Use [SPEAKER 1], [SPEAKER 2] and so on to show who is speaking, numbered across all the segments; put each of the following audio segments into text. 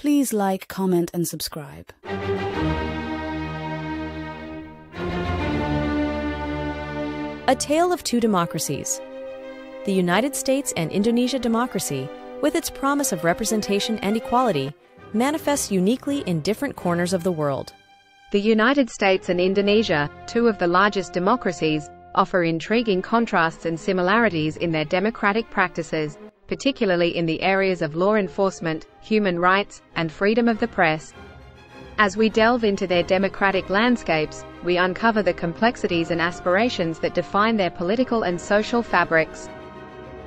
[SPEAKER 1] Please like, comment, and subscribe.
[SPEAKER 2] A Tale of Two Democracies. The United States and Indonesia democracy, with its promise of representation and equality, manifests uniquely in different corners of the world.
[SPEAKER 3] The United States and Indonesia, two of the largest democracies, offer intriguing contrasts and similarities in their democratic practices, particularly in the areas of law enforcement, human rights, and freedom of the press. As we delve into their democratic landscapes, we uncover the complexities and aspirations that define their political and social fabrics.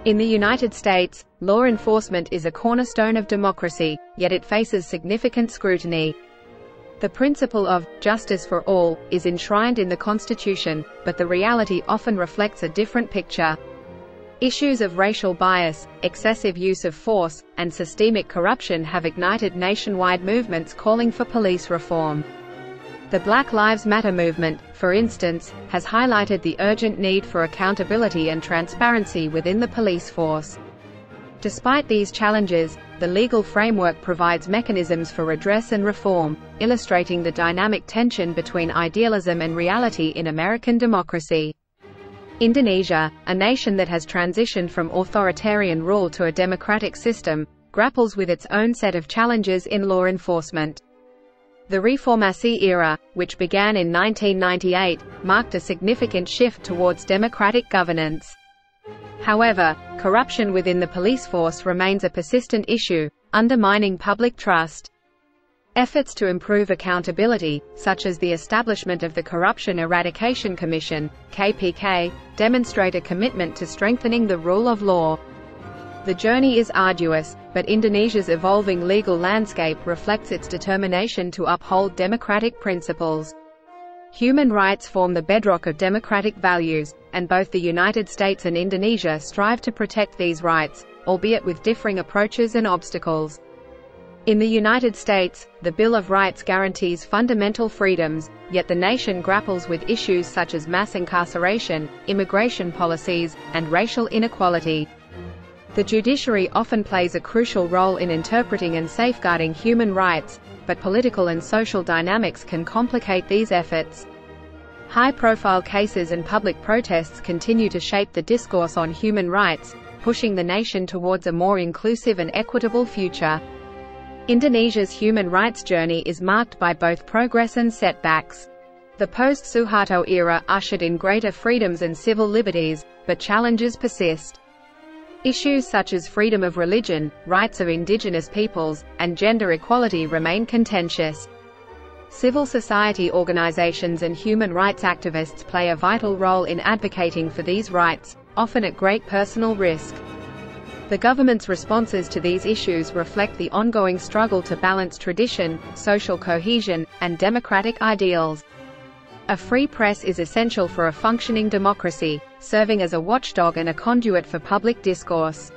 [SPEAKER 3] In the United States, law enforcement is a cornerstone of democracy, yet it faces significant scrutiny. The principle of justice for all is enshrined in the Constitution, but the reality often reflects a different picture. Issues of racial bias, excessive use of force, and systemic corruption have ignited nationwide movements calling for police reform. The Black Lives Matter movement, for instance, has highlighted the urgent need for accountability and transparency within the police force. Despite these challenges, the legal framework provides mechanisms for redress and reform, illustrating the dynamic tension between idealism and reality in American democracy. Indonesia, a nation that has transitioned from authoritarian rule to a democratic system, grapples with its own set of challenges in law enforcement. The reformasi era, which began in 1998, marked a significant shift towards democratic governance. However, corruption within the police force remains a persistent issue, undermining public trust. Efforts to improve accountability, such as the establishment of the Corruption Eradication Commission, (KPK), demonstrate a commitment to strengthening the rule of law. The journey is arduous, but Indonesia's evolving legal landscape reflects its determination to uphold democratic principles. Human rights form the bedrock of democratic values, and both the United States and Indonesia strive to protect these rights, albeit with differing approaches and obstacles. In the United States, the Bill of Rights guarantees fundamental freedoms, yet the nation grapples with issues such as mass incarceration, immigration policies, and racial inequality. The judiciary often plays a crucial role in interpreting and safeguarding human rights, but political and social dynamics can complicate these efforts. High-profile cases and public protests continue to shape the discourse on human rights, pushing the nation towards a more inclusive and equitable future. Indonesia's human rights journey is marked by both progress and setbacks. The post-Suharto era ushered in greater freedoms and civil liberties, but challenges persist. Issues such as freedom of religion, rights of indigenous peoples, and gender equality remain contentious. Civil society organizations and human rights activists play a vital role in advocating for these rights, often at great personal risk. The government's responses to these issues reflect the ongoing struggle to balance tradition, social cohesion, and democratic ideals. A free press is essential for a functioning democracy, serving as a watchdog and a conduit for public discourse.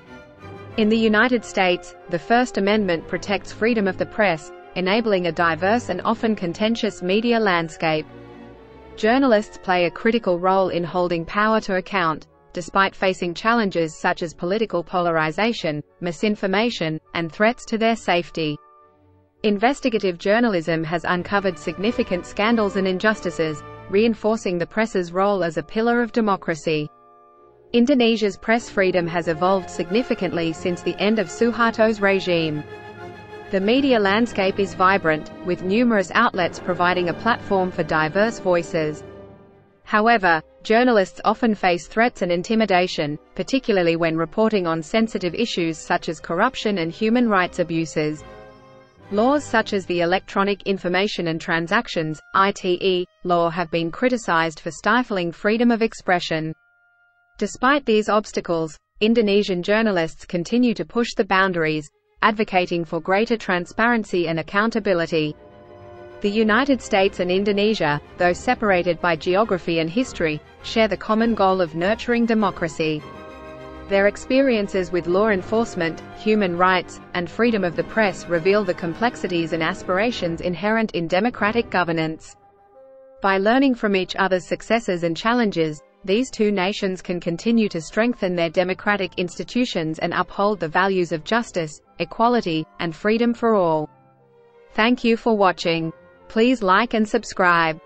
[SPEAKER 3] In the United States, the First Amendment protects freedom of the press, enabling a diverse and often contentious media landscape. Journalists play a critical role in holding power to account, despite facing challenges such as political polarization, misinformation, and threats to their safety. Investigative journalism has uncovered significant scandals and injustices, reinforcing the press's role as a pillar of democracy. Indonesia's press freedom has evolved significantly since the end of Suharto's regime. The media landscape is vibrant, with numerous outlets providing a platform for diverse voices. However, journalists often face threats and intimidation, particularly when reporting on sensitive issues such as corruption and human rights abuses. Laws such as the Electronic Information and Transactions (ITE) law have been criticized for stifling freedom of expression. Despite these obstacles, Indonesian journalists continue to push the boundaries, advocating for greater transparency and accountability. The United States and Indonesia, though separated by geography and history, share the common goal of nurturing democracy. Their experiences with law enforcement, human rights, and freedom of the press reveal the complexities and aspirations inherent in democratic governance. By learning from each other's successes and challenges, these two nations can continue to strengthen their democratic institutions and uphold the values of justice, equality, and freedom for all. Thank you for watching. Please like and subscribe.